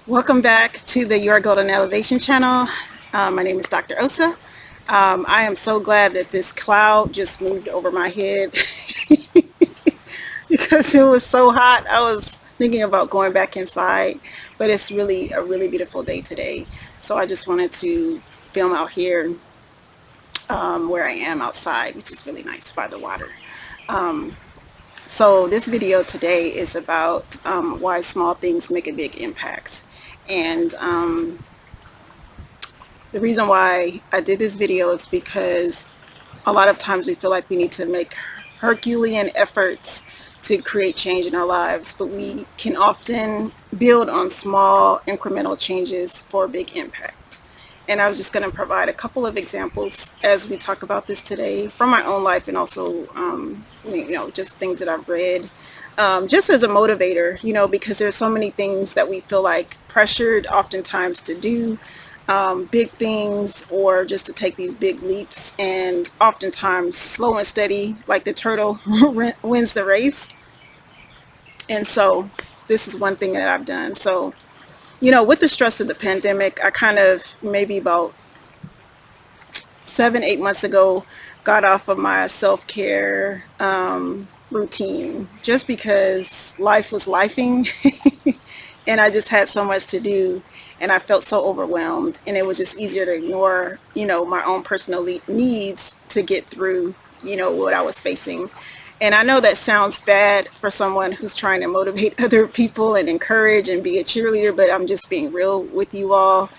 Welcome back to the Your Golden Elevation channel. My name is Dr. Osa. I am so glad that this cloud just moved over my head because it was so hot. I was thinking about going back inside, but it's really a really beautiful day today. So I just wanted to film out here where I am outside, which is really nice by the water. So this video today is about why small things make a big impact. And the reason why I did this video is because a lot of times we feel like we need to make Herculean efforts to create change in our lives, but we can often build on small incremental changes for a big impact. And I was just going to provide a couple of examples as we talk about this today from my own life, and also just things that I've read, just as a motivator, because there's so many things that we feel like pressured oftentimes to do, big things, or just to take these big leaps, and oftentimes slow and steady, like the turtle, wins the race. And so this is one thing that I've done. So with the stress of the pandemic, I kind of maybe about 7-8 months ago got off of my self-care routine, just because life was lifing and I just had so much to do, and I felt so overwhelmed, and it was just easier to ignore my own personal needs to get through what I was facing. And I know that sounds bad for someone who's trying to motivate other people and encourage and be a cheerleader, but I'm just being real with you all.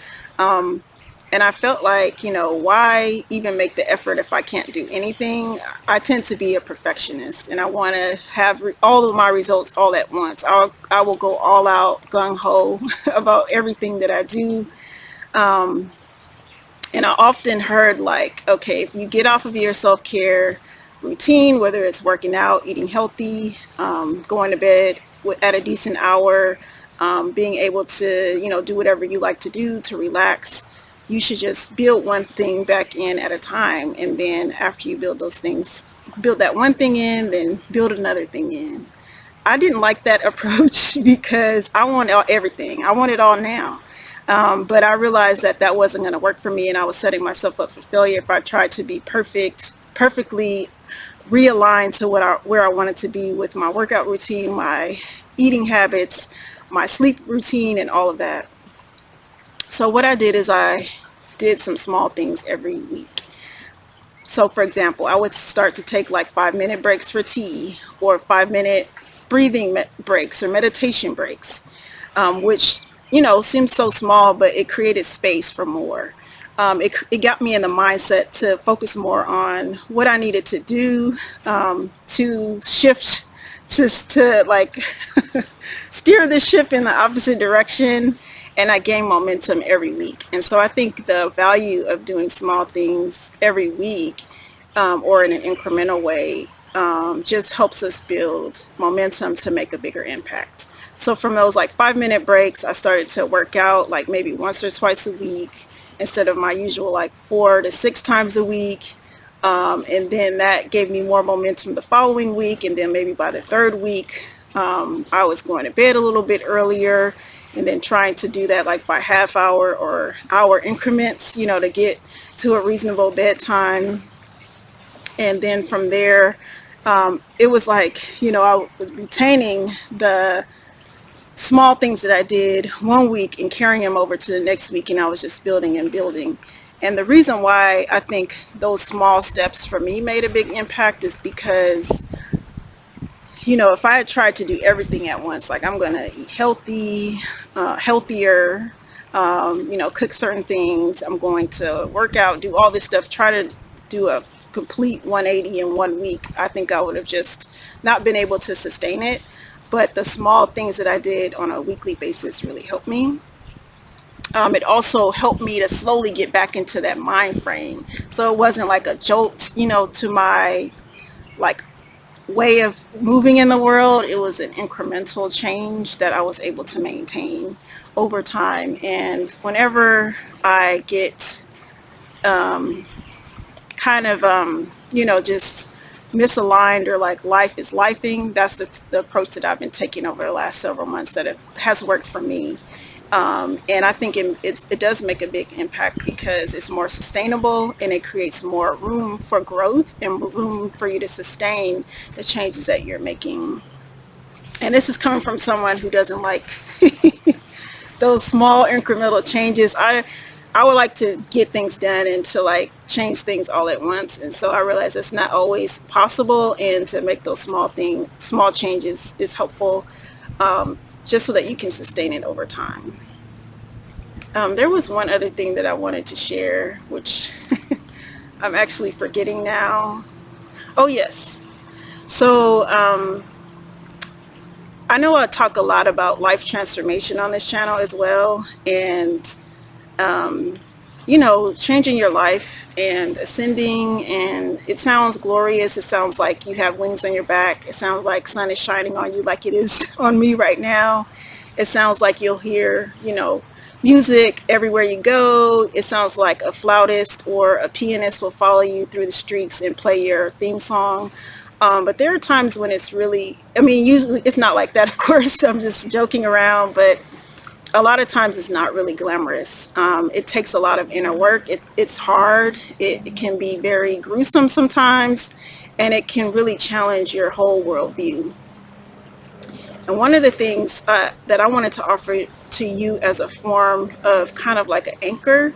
And I felt like, why even make the effort if I can't do anything? I tend to be a perfectionist, and I want to have all of my results all at once. I will go all out, gung-ho about everything that I do. And I often heard like, okay, if you get off of your self-care routine, whether it's working out, eating healthy, going to bed at a decent hour, being able to, do whatever you like to do to relax, you should just build one thing back in at a time. And then after you build those things, build that one thing in, then build another thing in. I didn't like that approach because I want everything. I want it all now. But I realized that that wasn't going to work for me, and I was setting myself up for failure if I tried to be perfectly realigned to where I wanted to be with my workout routine, my eating habits, my sleep routine, and all of that. So what I did is I did some small things every week. So for example, I would start to take like 5-minute breaks for tea, or 5-minute breathing breaks or meditation breaks, which seems so small, but it created space for more. It got me in the mindset to focus more on what I needed to do, to shift, to like steer the ship in the opposite direction, and I gain momentum every week. And so I think the value of doing small things every week, or in an incremental way, just helps us build momentum to make a bigger impact. So from those like 5-minute breaks, I started to work out like maybe once or twice a week, instead of my usual like 4 to 6 times a week. And then that gave me more momentum the following week. And then maybe by the 3rd week, I was going to bed a little bit earlier, and then trying to do that like by half hour or hour increments, to get to a reasonable bedtime. And then from there, it was like, I was retaining the small things that I did one week and carrying them over to the next week, and I was just building and building. And the reason why I think those small steps for me made a big impact is because, if I had tried to do everything at once, like I'm going to eat healthy, healthier, cook certain things, I'm going to work out, do all this stuff, try to do a complete 180 in 1 week, I think I would have just not been able to sustain it. But the small things that I did on a weekly basis really helped me. It also helped me to slowly get back into that mind frame. So it wasn't like a jolt, to my like way of moving in the world. It was an incremental change that I was able to maintain over time. And whenever I get just misaligned, or like life is lifing, that's the approach that I've been taking over the last several months that it has worked for me. And I think it does make a big impact because it's more sustainable and it creates more room for growth and room for you to sustain the changes that you're making. And this is coming from someone who doesn't like those small incremental changes. I would like to get things done and to like change things all at once. And so I realize it's not always possible, and to make those small changes is helpful, just so that you can sustain it over time. There was one other thing that I wanted to share, which I'm actually forgetting now. Oh, yes. So I know I talk a lot about life transformation on this channel as well. And changing your life and ascending, and it sounds glorious. It sounds like you have wings on your back. It sounds like sun is shining on you like it is on me right now. It sounds like you'll hear, music everywhere you go. It sounds like a flautist or a pianist will follow you through the streets and play your theme song. But there are times when it's really, usually it's not like that, of course. I'm just joking around, but a lot of times it's not really glamorous. It takes a lot of inner work. It's hard. It can be very gruesome sometimes, and it can really challenge your whole worldview. And one of the things that I wanted to offer to you as a form of kind of like an anchor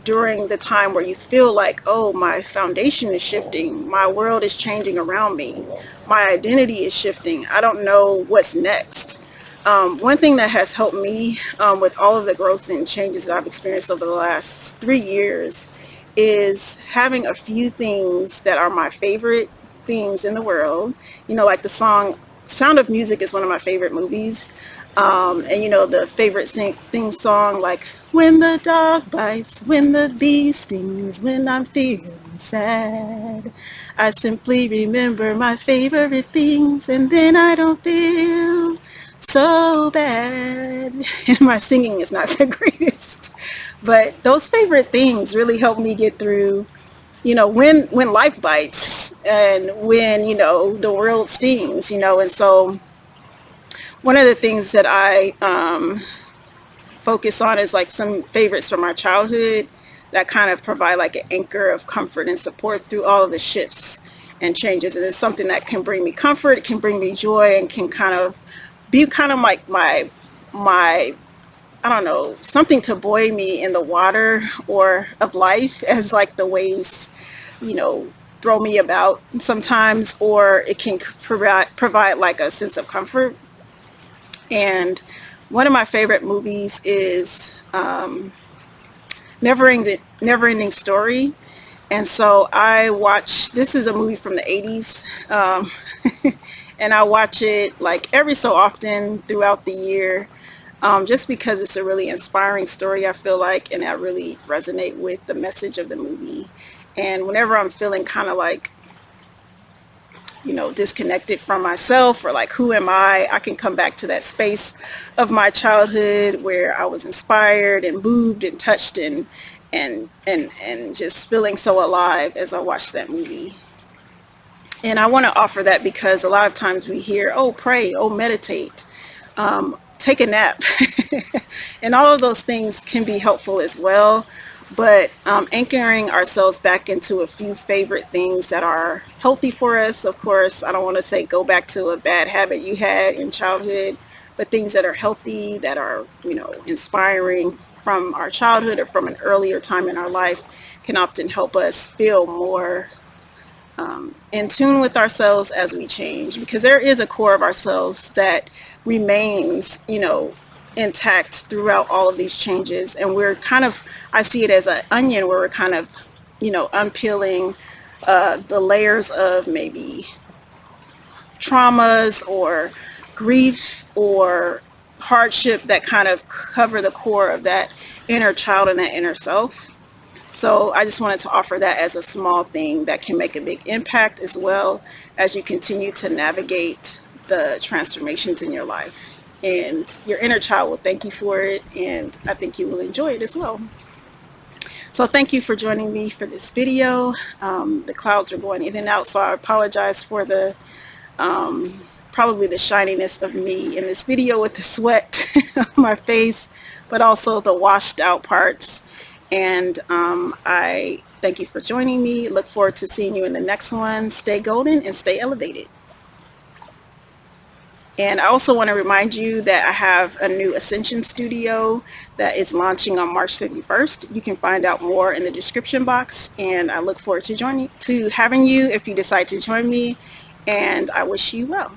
during the time where you feel like, oh, my foundation is shifting, my world is changing around me, my identity is shifting, I don't know what's next. One thing that has helped me with all of the growth and changes that I've experienced over the last 3 years is having a few things that are my favorite things in the world. Like the song Sound of Music is one of my favorite movies. And the favorite theme song, like when the dog bites, when the bee stings, when I'm feeling sad, I simply remember my favorite things, and then I don't feel so bad. And my singing is not the greatest, but those favorite things really help me get through, when life bites, and when, the world stings, and so one of the things that I focus on is like some favorites from our childhood that kind of provide like an anchor of comfort and support through all of the shifts and changes. And it's something that can bring me comfort, it can bring me joy, and can kind of be kind of like my I don't know, something to buoy me in the water or of life, as like the waves, throw me about sometimes, or it can provide like a sense of comfort. And one of my favorite movies is Never Ending Story. And so this is a movie from the 80s. And I watch it like every so often throughout the year, just because it's a really inspiring story, I feel like, and I really resonate with the message of the movie. And whenever I'm feeling kind of like, disconnected from myself, or like, who am I can come back to that space of my childhood where I was inspired and moved and touched and just feeling so alive as I watched that movie. And I want to offer that because a lot of times we hear, oh, pray, oh, meditate, take a nap. And all of those things can be helpful as well. But anchoring ourselves back into a few favorite things that are healthy for us. Of course, I don't want to say go back to a bad habit you had in childhood, but things that are healthy, that are, inspiring from our childhood or from an earlier time in our life, can often help us feel more in tune with ourselves as we change, because there is a core of ourselves that remains, intact throughout all of these changes. And we're kind of, I see it as an onion where we're kind of, unpeeling the layers of maybe traumas or grief or hardship that kind of cover the core of that inner child and that inner self. So I just wanted to offer that as a small thing that can make a big impact, as well as you continue to navigate the transformations in your life. And your inner child will thank you for it, and I think you will enjoy it as well. So thank you for joining me for this video. The clouds are going in and out, so I apologize for the probably the shininess of me in this video with the sweat on my face, but also the washed out parts. And I thank you for joining me. Look forward to seeing you in the next one. Stay golden and stay elevated. And I also want to remind you that I have a new Ascension studio that is launching on March 31st. You can find out more in the description box, and I look forward to having you if you decide to join me, and I wish you well.